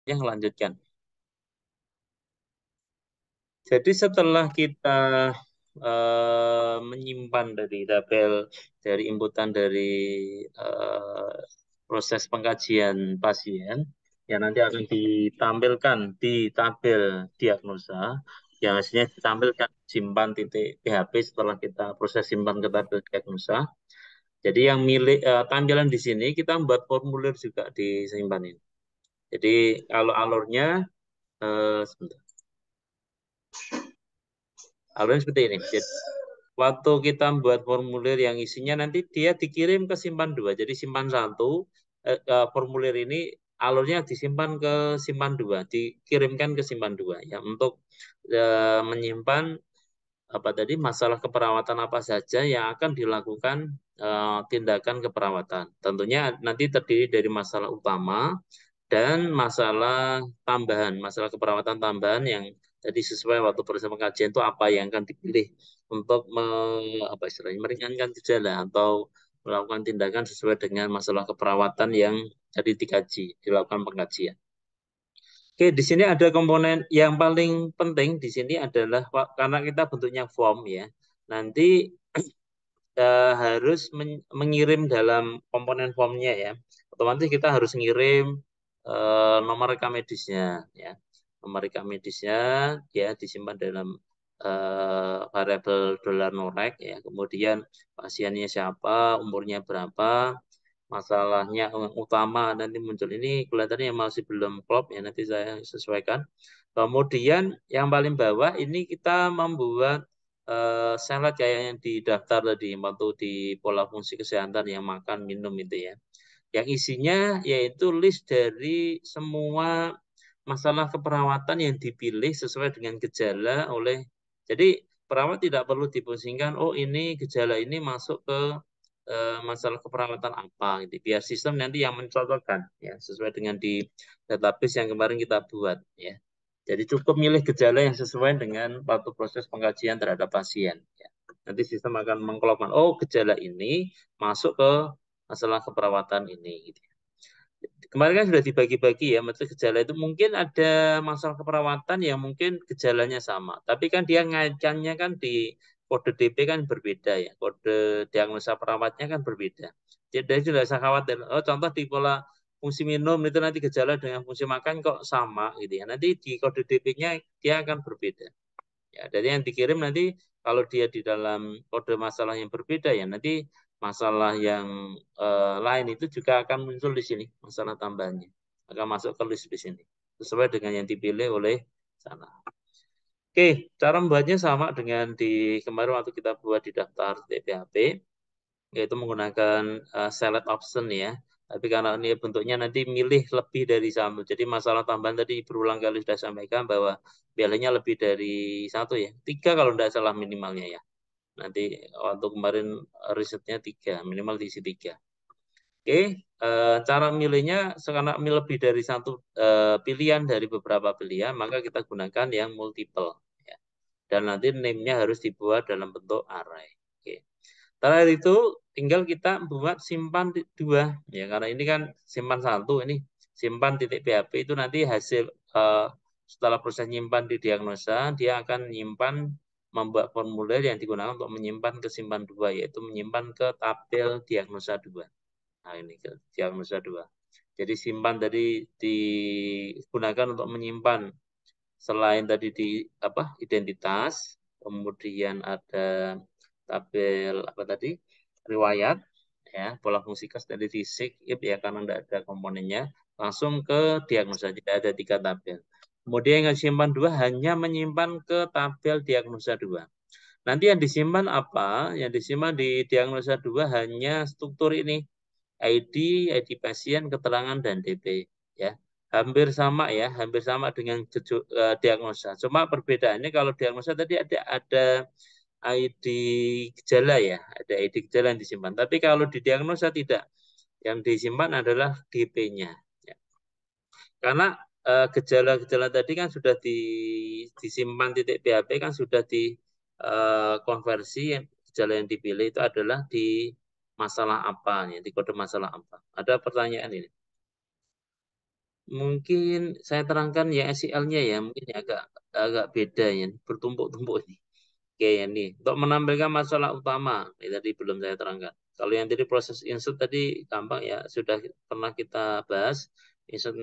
yang lanjutkan. Jadi setelah kita menyimpan dari tabel dari inputan dari eh, proses pengkajian pasien yang nanti akan ditampilkan di tabel diagnosa yang hasilnya ditampilkan simpan titik PHP setelah kita proses simpan ke tabel diagnosa. Jadi yang milik tampilan di sini kita membuat formulir juga di simpan ini. Jadi kalau alurnya sebentar. Alurnya seperti ini. Jadi, waktu kita buat formulir yang isinya nanti dia dikirim ke simpan 2. Jadi simpan 1, formulir ini alurnya disimpan ke simpan 2, dikirimkan ke simpan 2 ya untuk menyimpan apa tadi masalah keperawatan apa saja yang akan dilakukan tindakan keperawatan. Tentunya nanti terdiri dari masalah utama dan masalah tambahan, masalah keperawatan tambahan yang tadi sesuai waktu proses pengkajian itu apa yang akan dipilih untuk apa istilahnya meringankan gejala atau melakukan tindakan sesuai dengan masalah keperawatan yang tadi dikaji, dilakukan pengkajian. Oke, di sini ada komponen yang paling penting di sini adalah karena kita bentuknya form ya. Nanti harus mengirim dalam komponen formnya ya. Otomatis kita harus ngirim nomor rekam medisnya ya. Nomor rekam medisnya ya disimpan dalam variabel dolar norek ya. Kemudian pasiennya siapa, umurnya berapa, masalahnya yang utama nanti muncul ini kelihatannya masih belum klop ya, nanti saya sesuaikan. Kemudian yang paling bawah ini kita membuat salad kayak yang di daftar tadi waktu di pola fungsi kesehatan yang makan minum itu ya. Yang isinya yaitu list dari semua masalah keperawatan yang dipilih sesuai dengan gejala oleh. Jadi perawat tidak perlu dipusingkan, oh ini gejala ini masuk ke masalah keperawatan apa gitu. Biar sistem nanti yang mencocokkan ya sesuai dengan di database yang kemarin kita buat ya. Jadi cukup milih gejala yang sesuai dengan waktu proses pengkajian terhadap pasien. Ya. Nanti sistem akan mengkelopkan, oh gejala ini masuk ke masalah keperawatan ini. Gitu. Kemarin kan sudah dibagi-bagi ya, maksudnya gejala itu mungkin ada masalah keperawatan yang mungkin gejalanya sama. Tapi kan dia ngaitkannya kan di kode DP kan berbeda ya, kode diagnosa perawatnya kan berbeda. Jadi tidak usah khawatir. Oh contoh di pola fungsi minum itu nanti gejala dengan fungsi makan kok sama gitu ya. Nanti di kode DP-nya dia akan berbeda. Ya, dari yang dikirim nanti kalau dia di dalam kode masalah yang berbeda ya nanti masalah yang lain itu juga akan muncul di sini masalah tambahannya akan masuk ke list di sini sesuai dengan yang dipilih oleh sana. Oke, cara membuatnya sama dengan di kemarin waktu kita buat di daftar TPHP yaitu menggunakan select option ya. Tapi karena ini bentuknya nanti milih lebih dari satu. Jadi masalah tambahan tadi berulang kali sudah sampaikan bahwa pilihnya lebih dari satu ya. 3 kalau tidak salah minimalnya ya. Nanti waktu kemarin risetnya 3, minimal diisi 3. Oke, cara milihnya karena lebih dari satu pilihan dari beberapa pilihan, maka kita gunakan yang multiple. Ya. Dan nanti name-nya harus dibuat dalam bentuk array. Oke. Terakhir itu tinggal kita buat simpan 2 ya karena ini kan simpan 1 ini simpan titik PHP itu nanti hasil setelah proses nyimpan di diagnosa dia akan menyimpan membuat formulir yang digunakan untuk menyimpan ke simpan 2 yaitu menyimpan ke tabel diagnosa 2. Nah ini ke diagnosa 2. Jadi simpan tadi digunakan untuk menyimpan selain tadi di apa identitas, kemudian ada tabel apa tadi riwayat ya pola fungsi kas dari fisik ya karena tidak ada komponennya langsung ke diagnosa jadi ada 3 tabel. Kemudian yang disimpan 2 hanya menyimpan ke tabel diagnosa 2. Nanti yang disimpan apa? Yang disimpan di diagnosa 2 hanya struktur ini ID, ID pasien, keterangan dan DP ya. Hampir sama ya, hampir sama dengan diagnosa. Cuma perbedaannya kalau diagnosa tadi ada ID gejala ya, ada ID gejala yang disimpan. Tapi kalau di diagnosa tidak, yang disimpan adalah DP-nya. Ya. Karena gejala-gejala tadi kan sudah disimpan titik PHP kan sudah dikonversi gejala yang dipilih itu adalah di masalah apa ya, di kode masalah apa. Ada pertanyaan ini? Mungkin saya terangkan ya SQL-nya ya, mungkin ya agak agak beda ya, bertumpuk-tumpuk ini. Oke, ya nih. Untuk menampilkan masalah utama, ini tadi belum saya terangkan. Kalau yang tadi proses insert tadi gampang ya, sudah pernah kita bahas. Insert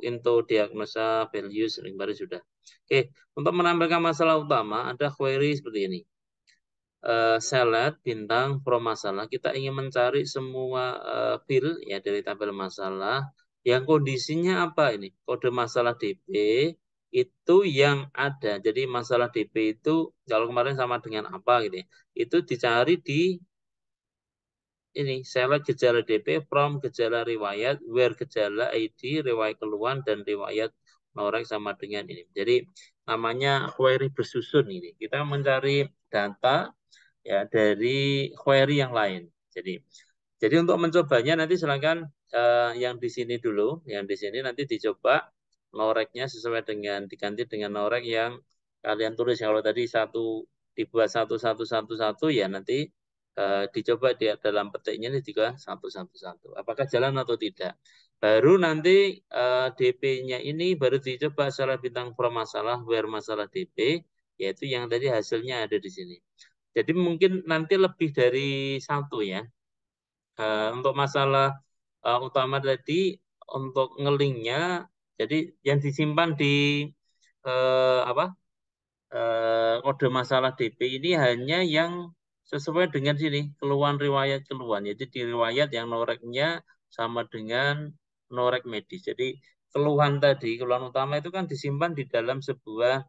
into diagnosa values, baru sudah. Oke, untuk menampilkan masalah utama, ada query seperti ini. Select bintang from masalah. Kita ingin mencari semua field ya dari tabel masalah yang kondisinya apa ini? Kode masalah DP itu yang ada. Jadi masalah DP itu kalau kemarin sama dengan apa gitu ya. Itu dicari di ini select gejala DP from gejala riwayat, where gejala ID, riwayat keluhan dan riwayat norek sama dengan ini. Jadi namanya query bersusun ini. Kita mencari data ya dari query yang lain. Jadi untuk mencobanya nanti silakan yang di sini dulu, yang di sini nanti dicoba noreknya sesuai dengan diganti dengan norek yang kalian tulis. Kalau tadi satu dibuat satu ya nanti dicoba di dalam petiknya ini juga satu. Apakah jalan atau tidak? Baru nanti DP-nya ini baru dicoba secara bintang from masalah, where masalah DP, yaitu yang tadi hasilnya ada di sini. Jadi mungkin nanti lebih dari satu ya. Untuk masalah utama tadi, untuk ngelinknya, jadi yang disimpan di apa kode masalah DP ini hanya yang sesuai dengan sini keluhan riwayat keluhan. Jadi di riwayat yang noreknya sama dengan norek medis. Jadi keluhan tadi, keluhan utama itu kan disimpan di dalam sebuah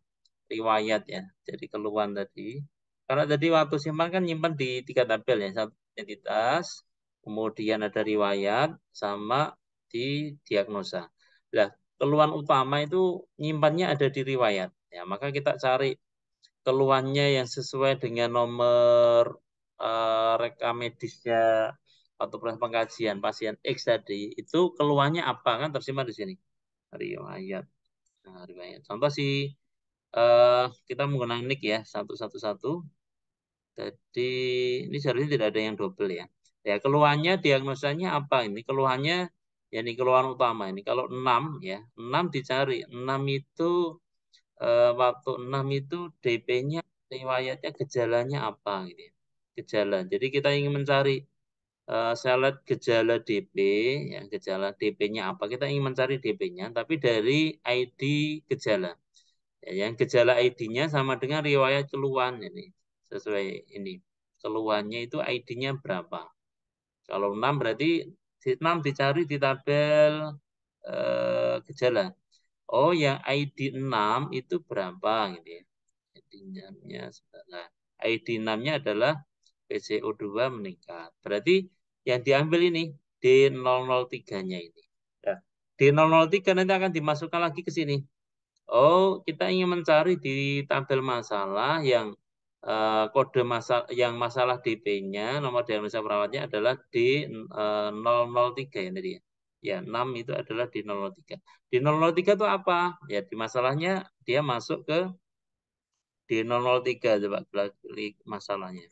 riwayat ya. Jadi keluhan tadi. Karena tadi waktu simpan kan nyimpan di 3 tabel ya. Satu identitas, kemudian ada riwayat, sama di diagnosa. Nah, keluhan utama itu nyimpannya ada di riwayat. Ya, maka kita cari keluhannya yang sesuai dengan nomor rekam medisnya atau proses pengkajian pasien X tadi. Itu keluhannya apa kan tersimpan di sini. Riwayat. Nah, riwayat. Contoh sih kita menggunakan nick ya 111. Jadi ini seharusnya tidak ada yang double ya. Ya keluhannya diagnosanya apa ini? Keluhannya ya ini keluhan utama ini. Kalau 6 ya 6 dicari. 6 itu waktu 6 itu DP-nya riwayatnya gejalanya apa gitu ya. Gejala. Jadi kita ingin mencari select gejala DP ya gejala DP-nya apa? Kita ingin mencari DP-nya tapi dari ID gejala. Ya, yang gejala ID-nya sama dengan riwayat keluhan ini. Sesuai ini. Keluhannya itu ID-nya berapa? Kalau 6 berarti 6 dicari di tabel gejala. Oh, yang ID 6 itu berapa gitu ya. ID-nya sebelah. ID 6-nya adalah PCO2 meningkat. Berarti yang diambil ini D003-nya ini. Nah, D003 nanti akan dimasukkan lagi ke sini. Oh, kita ingin mencari di tabel masalah yang kode masalah yang masalah DP-nya, nomor diagnosa perawatnya adalah D003 ya tadi ya. Ya, 6 itu adalah D003. D003 itu apa? Ya, di masalahnya dia masuk ke D003 coba klik masalahnya.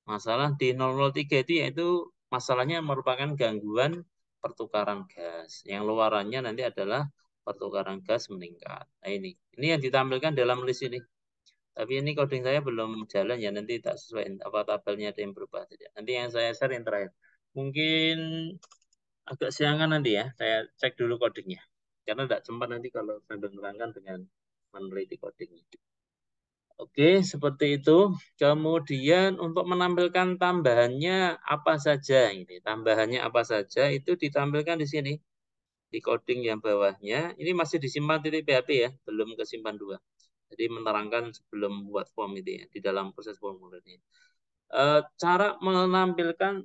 Masalah D003 itu yaitu masalahnya merupakan gangguan pertukaran gas. Yang luarannya nanti adalah pertukaran gas meningkat. Nah ini yang ditampilkan dalam list ini. Tapi ini coding saya belum jalan ya, nanti tak sesuai apa tabelnya ada yang berubah saja. Nanti yang saya share yang terakhir. Mungkin agak siangan nanti ya, saya cek dulu codingnya. Karena tidak sempat nanti kalau saya menerangkan dengan meneliti codingnya. Oke, seperti itu. Kemudian untuk menampilkan tambahannya apa saja ini. Tambahannya apa saja itu ditampilkan di sini. Di coding yang bawahnya. Ini masih disimpan titik PHP ya, belum kesimpan 2. Jadi menerangkan sebelum buat form itu ya, di dalam proses formulirnya. Cara menampilkan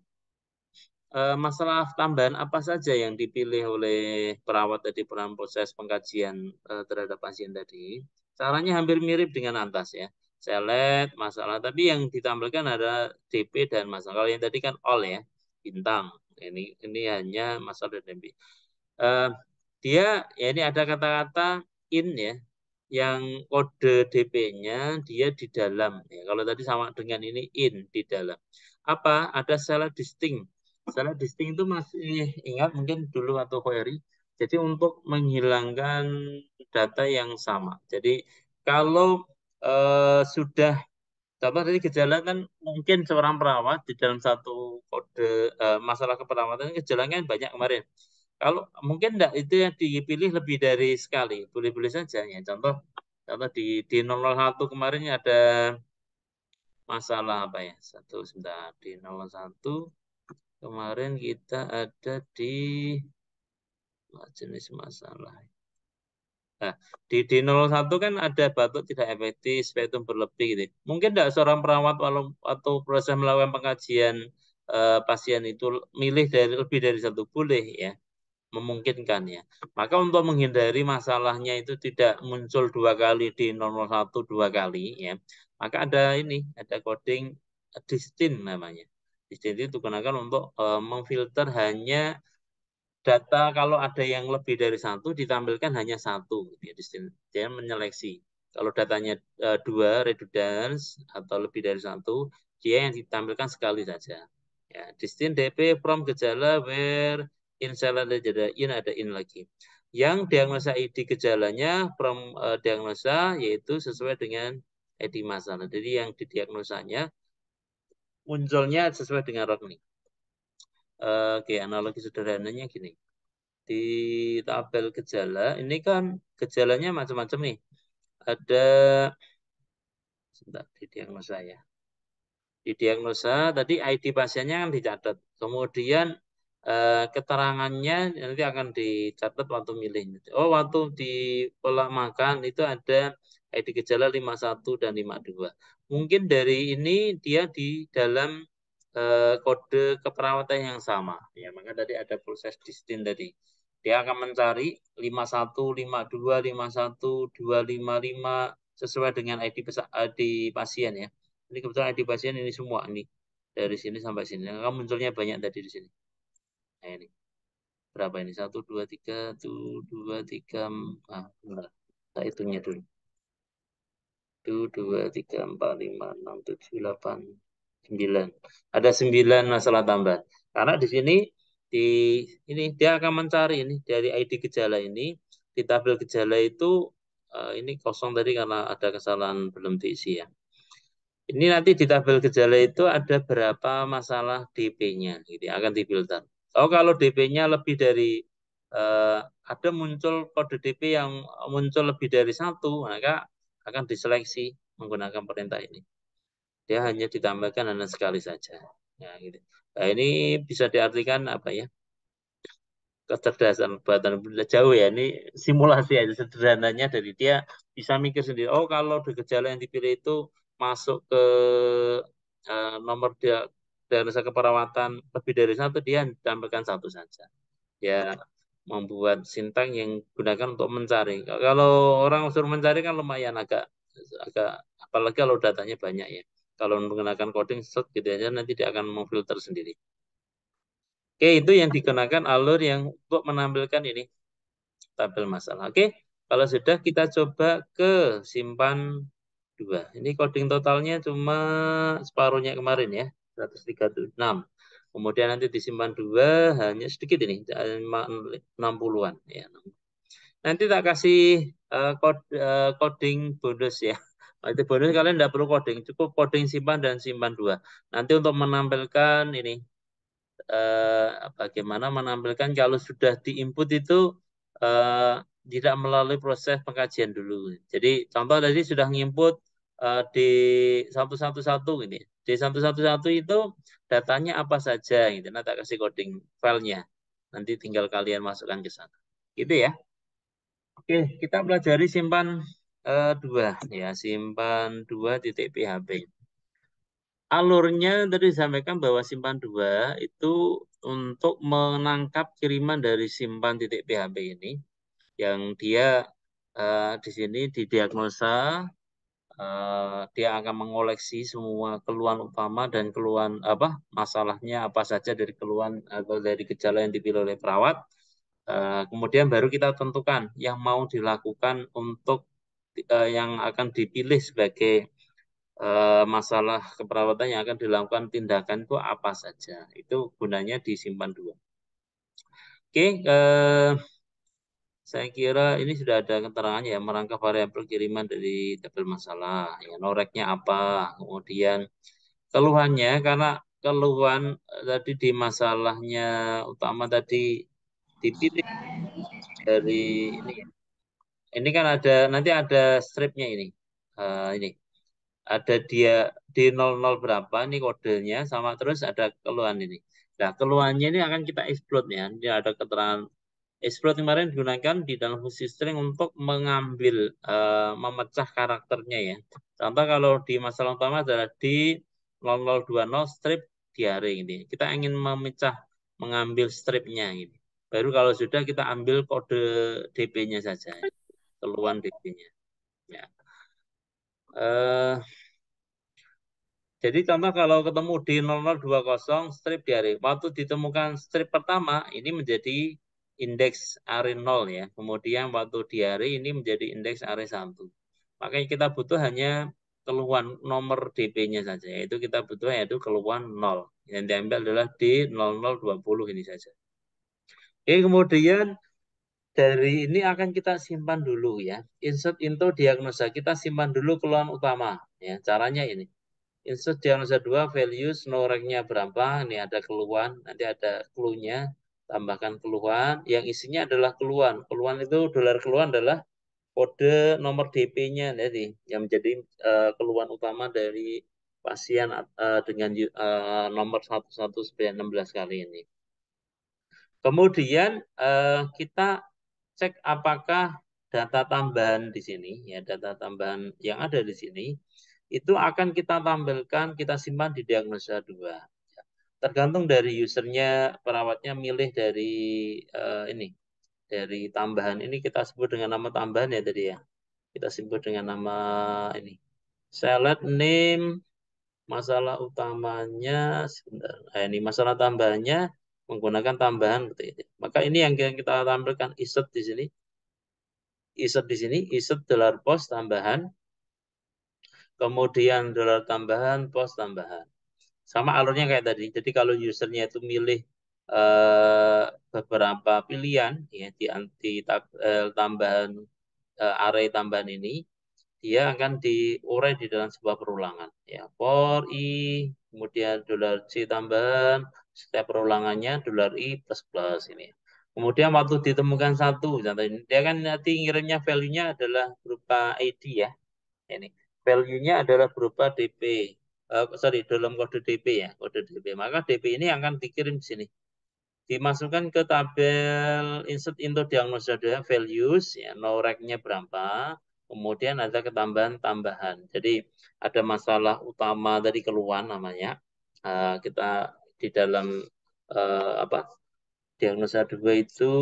masalah tambahan apa saja yang dipilih oleh perawat tadi dalam proses pengkajian terhadap pasien tadi. Caranya hampir mirip dengan atas ya. Select masalah, tapi yang ditampilkan ada DP dan masalah. Kalau yang tadi kan all ya, bintang. Ini hanya masalah dan DP. Dia ya ini ada kata-kata in ya, yang kode DP-nya dia di dalam. Ya, kalau tadi sama dengan ini in di dalam. Apa? Ada salah distinct. Salah distinct itu masih ingat mungkin dulu atau query. Jadi untuk menghilangkan data yang sama. Jadi kalau sudah contoh dari gejala kan mungkin seorang perawat di dalam satu kode masalah keperawatan gejalanya kan banyak kemarin. Kalau mungkin enggak itu yang dipilih lebih dari sekali, boleh-boleh saja ya. Contoh di 001 kemarin ada masalah apa ya? Satu sebentar di 001 kemarin kita ada di jenis masalah. Nah, di 01 kan ada batuk tidak efektif, spektrum berlebih gitu. Mungkin tidak seorang perawat walau atau proses melakukan pengkajian pasien itu milih dari lebih dari satu boleh ya, memungkinkan ya. Maka untuk menghindari masalahnya itu tidak muncul dua kali di 001 dua kali ya, maka ada ini, ada coding distin namanya. Distin itu digunakan untuk memfilter hanya data kalau ada yang lebih dari satu ditampilkan hanya satu, dia menyeleksi. Kalau datanya dua redundans atau lebih dari satu, dia yang ditampilkan sekali saja. Ya, distinct DP from gejala where in cell ada in lagi. Yang diagnosa ID gejalanya from diagnosa yaitu sesuai dengan ID masalah. Jadi yang didiagnosanya munculnya sesuai dengan rok nih. Oke, analogi sederhananya gini. Di tabel gejala ini kan gejalanya macam-macam nih. Ada sebentar di diagnosa ya. Di diagnosa tadi ID pasiennya kan dicatat. Kemudian keterangannya nanti akan dicatat waktu milih. Oh, waktu di pola makan itu ada ID gejala 51 dan 52. Mungkin dari ini dia di dalam kode keperawatan yang sama. Ya, maka tadi ada proses distin tadi. Dia akan mencari 51, 52, 51, 255 sesuai dengan ID pasien ya. Ini kebetulan ID pasien ini semua ini dari sini sampai sini. Nah, munculnya banyak tadi di sini. Nah, ini berapa ini? 1, 2, 3, 1, 2, 3, benar. Kita hitungnya dulu. 1, 2, 3, 4, 5, 6, 7, 8, 9. Ada 9 masalah tambahan. Karena di sini di ini dia akan mencari ini dari ID gejala ini di tabel gejala itu ini kosong tadi karena ada kesalahan belum diisi ya. Ini nanti di tabel gejala itu ada berapa masalah DP-nya, gitu ya, akan difilter. Oh, kalau DP-nya lebih dari ada muncul kode DP yang muncul lebih dari satu, maka akan diseleksi menggunakan perintah ini. Dia hanya ditambahkan hanya sekali saja. Ya, gitu. Nah, ini bisa diartikan apa ya? Kecerdasan buatan jauh ya. Ini simulasi aja sederhananya dari dia bisa mikir sendiri. Oh, kalau di gejala yang dipilih itu masuk ke nomor diagnosa keperawatan lebih dari satu, dia tambahkan satu saja. Ya, membuat sintang yang gunakan untuk mencari. Kalau orang suruh mencari kan lumayan agak agak apalagi kalau datanya banyak ya. Kalau menggunakan coding set gitu aja nanti dia akan memfilter sendiri. Oke, itu yang digunakan alur yang untuk menampilkan ini tabel masalah. Oke, kalau sudah kita coba ke simpan 2. Ini coding totalnya cuma separuhnya kemarin ya, 136. Kemudian nanti disimpan 2 hanya sedikit ini, 60-an ya. Nanti tak kasih coding bonus ya. Nanti bonus kalian tidak perlu coding, cukup coding simpan dan simpan 2. Nanti untuk menampilkan ini bagaimana menampilkan kalau sudah diinput itu eh, tidak melalui proses pengkajian dulu. Jadi contoh tadi sudah nginput di 111 ini. Di 111 itu datanya apa saja gitu. Nanti kasih coding filenya. Nanti tinggal kalian masukkan ke sana. Gitu ya. Oke, kita pelajari simpan 2 ya, simpan 2.php. Alurnya tadi disampaikan bahwa simpan 2 itu untuk menangkap kiriman dari simpan titik PHP ini yang dia di sini didiagnosa dia akan mengoleksi semua keluhan utama dan keluhan apa masalahnya apa saja dari keluhan atau dari gejala yang dipilih oleh perawat. Kemudian baru kita tentukan yang mau dilakukan untuk yang akan dipilih sebagai masalah keperawatan yang akan dilakukan tindakan itu apa saja. Itu gunanya disimpan 2. Oke, saya kira ini sudah ada keterangannya ya, merangkap variabel kiriman dari tabel masalah. Ya, noreknya apa, kemudian keluhannya, karena keluhan tadi di masalahnya utama tadi dipilih dari ini. Ini kan ada nanti ada stripnya ini. Ini ada dia di 00 berapa ini kodenya sama terus ada keluhan ini. Nah, keluhannya ini akan kita explode ya. Ini ada keterangan explode kemarin digunakan di dalam fungsi string untuk mengambil memecah karakternya ya. Contoh kalau di masalah utama adalah di 0020 strip diare ini. Kita ingin memecah mengambil stripnya ini. Baru kalau sudah kita ambil kode DP-nya saja, keluhan DP-nya. Ya. Eh, Jadi contoh kalau ketemu di 0020 strip diare, waktu ditemukan strip pertama ini menjadi indeks are 0 ya. Kemudian waktu diare ini menjadi indeks are 1. Makanya kita butuh hanya keluhan nomor DP-nya saja, yaitu kita butuh yaitu keluhan 0. Yang diambil adalah di 0020 ini saja. Oke, kemudian dari ini akan kita simpan dulu ya. Insert into diagnosa, kita simpan dulu keluhan utama ya. Caranya ini. Insert diagnosa 2 values no rank-nya berapa, ini ada keluhan, nanti ada clue-nya, tambahkan keluhan, yang isinya adalah keluhan. Keluhan itu dolar keluhan adalah kode nomor DP-nya jadi yang menjadi keluhan utama dari pasien dengan nomor 1116 kali ini. Kemudian kita cek apakah data tambahan di sini ya, data tambahan yang ada di sini itu akan kita tampilkan, kita simpan di diagnosa 2. Tergantung dari usernya, perawatnya milih dari ini, dari tambahan ini kita sebut dengan nama tambahan ya tadi ya. Kita sebut dengan nama ini. Select name, masalah utamanya sebentar. Nah, ini masalah tambahannya menggunakan tambahan seperti ini. Maka ini yang kita tampilkan insert di sini. Insert di sini, insert dolar post tambahan, kemudian dolar tambahan, post tambahan. Sama alurnya kayak tadi. Jadi kalau usernya itu milih beberapa pilihan ya di tambahan array tambahan ini, dia akan diurai di dalam sebuah perulangan ya. For i, kemudian dolar C tambahan, setiap perulangannya dolar i plus plus ini. Kemudian waktu ditemukan satu, contoh ini, dia kan nanti ngirimnya value-nya adalah berupa ID ya. Ini value-nya adalah berupa DP. Sorry, dalam kode DP ya, kode DP. Maka DP ini akan dikirim di sini. Dimasukkan ke tabel insert into diagnosa values, ya, no rank-nya berapa, kemudian ada ketambahan-tambahan. Jadi ada masalah utama dari keluhan namanya. Kita di dalam apa diagnosa 2 itu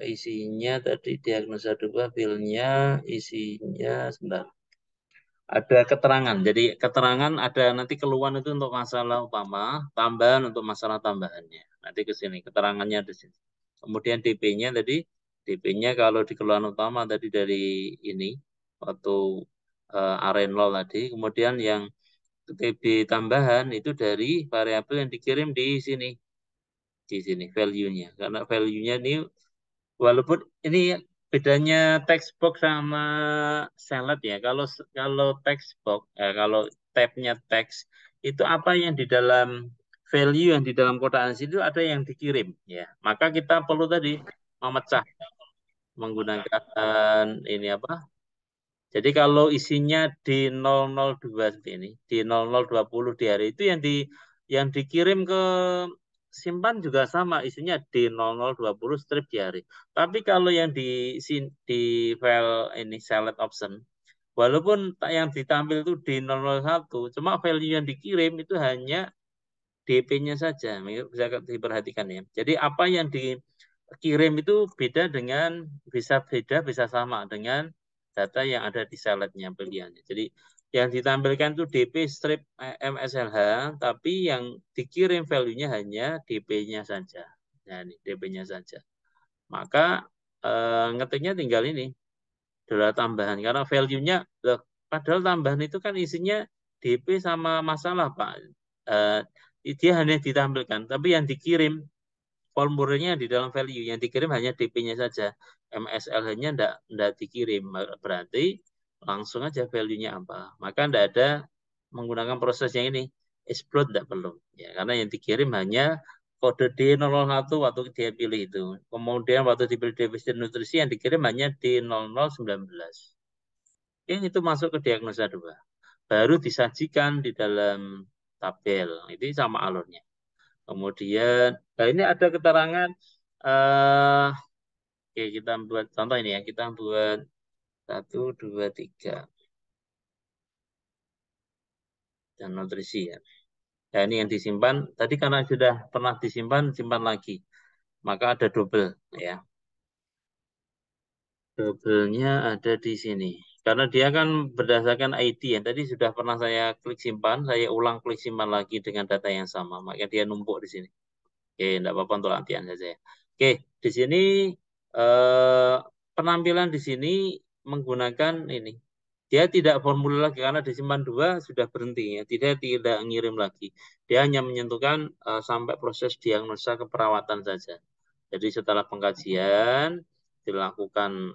isinya tadi diagnosa 2 filenya isinya sebentar. Ada keterangan. Jadi keterangan ada nanti keluhan itu untuk masalah utama, tambahan untuk masalah tambahannya. Nanti ke sini keterangannya di sini. Kemudian DP-nya tadi, DP-nya kalau di keluhan utama tadi dari ini waktu array 0 tadi, kemudian yang TB tambahan itu dari variabel yang dikirim di sini value-nya. Karena value-nya ini walaupun ini bedanya text box sama salad ya. Kalau kalau text box, kalau tab-nya teks itu apa yang di dalam value yang di dalam kotak ANSI itu ada yang dikirim ya. Maka kita perlu tadi memecah menggunakan ini apa? Jadi kalau isinya di 002 seperti ini, di 0020 di hari itu yang dikirim ke simpan juga sama, isinya di 0020 strip di hari. Tapi kalau yang di file ini select option, walaupun yang ditampil itu di 001, cuma value yang dikirim itu hanya DP-nya saja, bisa diperhatikan ya. Jadi apa yang dikirim itu bisa beda, bisa sama dengan data yang ada di select-nya pilihannya. Jadi yang ditampilkan itu DP strip MSLH, tapi yang dikirim value-nya hanya DP-nya saja. Nah, ini DP-nya saja. Maka ngetiknya tinggal ini, dolar tambahan. Karena value-nya, padahal tambahan itu kan isinya DP sama masalah, Pak. Dia hanya ditampilkan, tapi yang dikirim formulirnya di dalam value, yang dikirim hanya DP-nya saja. MSLH-nya enggak dikirim, berarti langsung aja value-nya apa. Maka enggak ada menggunakan proses yang ini. Explode enggak perlu. Ya, karena yang dikirim hanya kode D001 waktu dia pilih itu. Kemudian waktu dipilih defisit nutrisi yang dikirim hanya D0019. Yang itu masuk ke diagnosa 2. Baru disajikan di dalam tabel. Itu sama alurnya. Kemudian, nah ini ada keterangan, oke kita buat contoh ini ya, kita buat 1, 2, 3. Dan nutrisi ya. Nah ini yang disimpan, tadi karena sudah pernah disimpan, simpan lagi. Maka ada double ya. Double-nya ada di sini. Karena dia kan berdasarkan ID ya. Tadi sudah pernah saya klik simpan, saya ulang klik simpan lagi dengan data yang sama. Maka dia numpuk di sini. Oke, enggak apa-apa untuk latihan saja ya. Oke, di sini eh, penampilan di sini menggunakan ini. Dia tidak formulir lagi karena disimpan 2 sudah berhenti ya. Tidak ngirim lagi. Dia hanya menyentuhkan sampai proses diagnosa keperawatan saja. Jadi setelah pengkajian dilakukan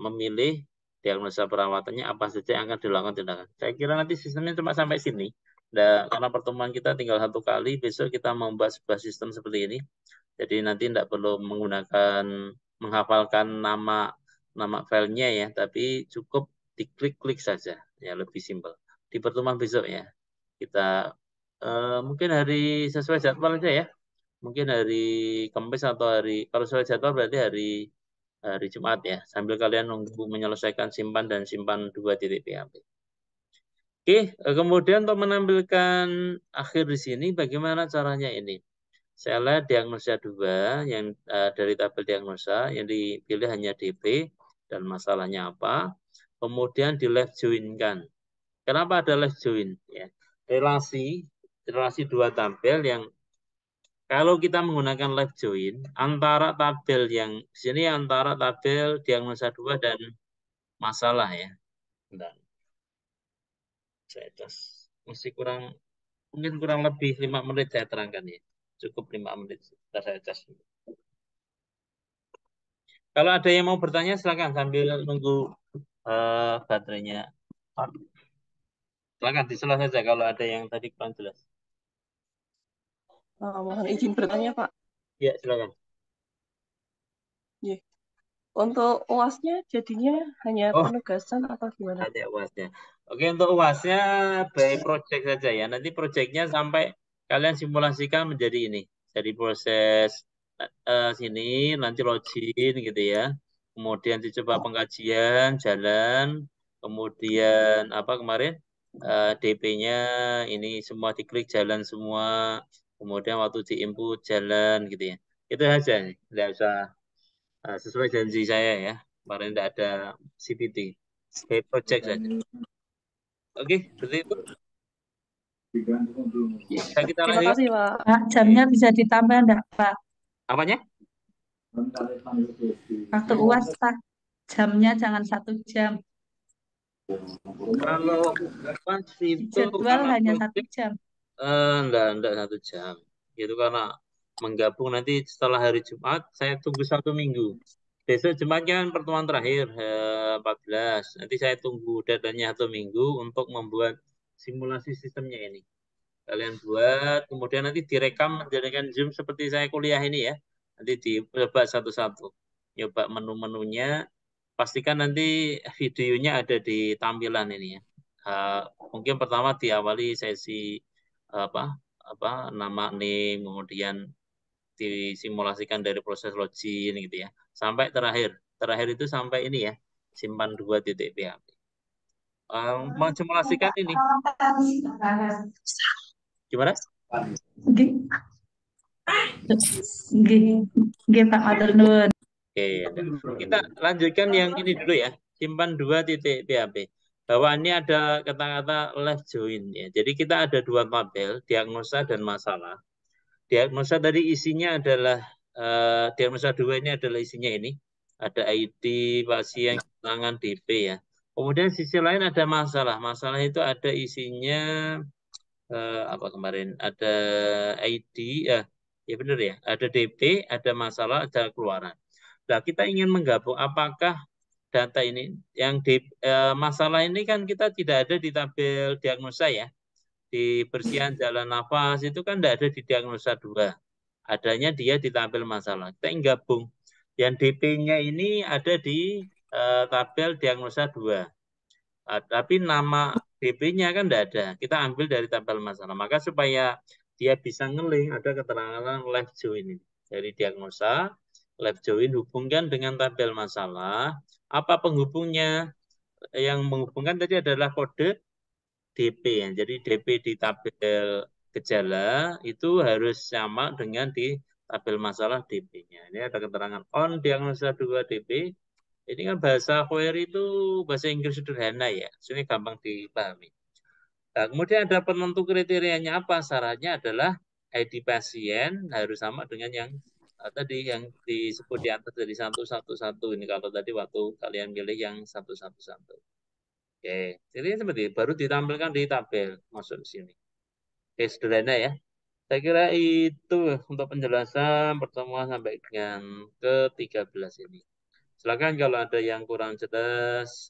memilih diagnosa perawatannya apa saja yang akan dilakukan tindakan. Saya kira nanti sistemnya cuma sampai sini. Nah, karena pertemuan kita tinggal 1 kali, besok kita membuat sebuah sistem seperti ini. Jadi nanti tidak perlu menghafalkan nama filenya ya, tapi cukup diklik-klik saja, ya lebih simpel. Di pertemuan besok ya, kita mungkin hari sesuai jadwal aja ya, mungkin hari Kamis atau kalau sesuai jadwal berarti hari Jumat ya, sambil kalian nunggu menyelesaikan simpan dan simpan 2.php. Oke, kemudian untuk menampilkan akhir di sini, bagaimana caranya ini? Saya lihat diagnosa 2 yang dari tabel diagnosa yang dipilih hanya DP dan masalahnya apa. Kemudian di left join-kan. Kenapa ada left join? Ya, relasi 2 tabel yang kalau kita menggunakan left join antara tabel yang sini antara tabel diagnosa 2 dan masalah ya. Dan saya tes masih mungkin kurang lebih 5 menit saya terangkan ya. Cukup 5 menit saya tes. Kalau ada yang mau bertanya silakan sambil nunggu baterainya. Silakan diselah saja kalau ada yang tadi kurang jelas. Mohon izin bertanya, Pak. Ya, silakan. Yeah. Untuk UASnya jadinya hanya penugasan atau gimana? Ada UASnya. Oke, untuk UASnya by project saja ya. Nanti projectnya sampai kalian simulasikan menjadi ini. Jadi proses sini nanti login gitu ya. Kemudian dicoba pengkajian, jalan. Kemudian apa kemarin? DP-nya ini semua diklik jalan semua. Kemudian waktu diinput jalan gitu ya. Itu saja. Tidak usah sesuai janji saya ya. Kemarin tidak ada CPT. By project saja. Oke, seperti itu. Bisa kita Terima lanjutkan. kasih, Pak. Pak, jamnya bisa ditambah enggak, Pak? Apanya? Waktu UAS, Pak. Jamnya jangan 1 jam. Kalau pas itu Jadwal kalau hanya 1 project jam. enggak 1 jam. Itu karena menggabung nanti setelah hari Jumat, saya tunggu 1 minggu. Besok Jumat kan pertemuan terakhir 14. Nanti saya tunggu datanya 1 minggu untuk membuat simulasi sistemnya ini. Kalian buat, kemudian nanti direkam menjadikan Zoom seperti saya kuliah ini ya. Nanti dicoba satu-satu. Nyoba menu-menunya, pastikan nanti videonya ada di tampilan ini ya. Mungkin pertama diawali sesi apa apa nama name, kemudian disimulasikan dari proses login gitu ya. Sampai terakhir. Terakhir itu sampai ini ya, simpan 2.php. Mensimulasikan ini. Gimana? Nggih. Nggih, Pak Matur nuwun. Oke, kita lanjutkan yang ini dulu ya. Simpan 2.php. Bahwa ini ada kata-kata left join ya. Jadi kita ada 2 tabel, diagnosa dan masalah. Diagnosa tadi isinya adalah diagnosa 2 ini adalah isinya ini. Ada ID, pasien, keterangan, DP ya. Kemudian sisi lain ada masalah. Masalah itu ada isinya apa kemarin? Ada ID ya. Ya benar ya. Ada DP, ada masalah, ada keluaran. Nah, kita ingin menggabung apakah data ini yang di masalah ini kan kita tidak ada di tabel diagnosa ya. Di bersihan jalan nafas itu kan tidak ada di diagnosa 2. Adanya dia di tabel masalah. Kita ingin gabung. Yang DP-nya ini ada di tabel diagnosa 2. Tapi nama DP-nya kan tidak ada. Kita ambil dari tabel masalah. Maka supaya dia bisa ngeling, ada keterangan left join ini. Dari diagnosa, left join hubungkan dengan tabel masalah. Apa penghubungnya? Yang menghubungkan tadi adalah kode DP. Jadi DP di tabel gejala itu harus sama dengan di tabel masalah DP-nya. Ini ada keterangan on diagnosa 2 DP. Ini kan bahasa query itu bahasa Inggris sederhana ya, sini gampang dipahami. Nah, kemudian ada penentu kriterianya apa? Syaratnya adalah ID pasien harus sama dengan yang tadi yang disebut di atas dari 111. Ini kalau tadi waktu kalian pilih yang 111. Oke, jadi seperti baru ditampilkan di tabel masuk di sini. Oke, sederhana ya. Saya kira itu untuk penjelasan pertemuan sampai dengan ke-13 ini. Silakan kalau ada yang kurang jelas,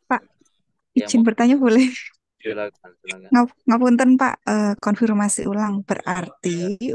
Pak, yang izin mau bertanya boleh? silakan. Ngapunten Pak, konfirmasi ulang. Berarti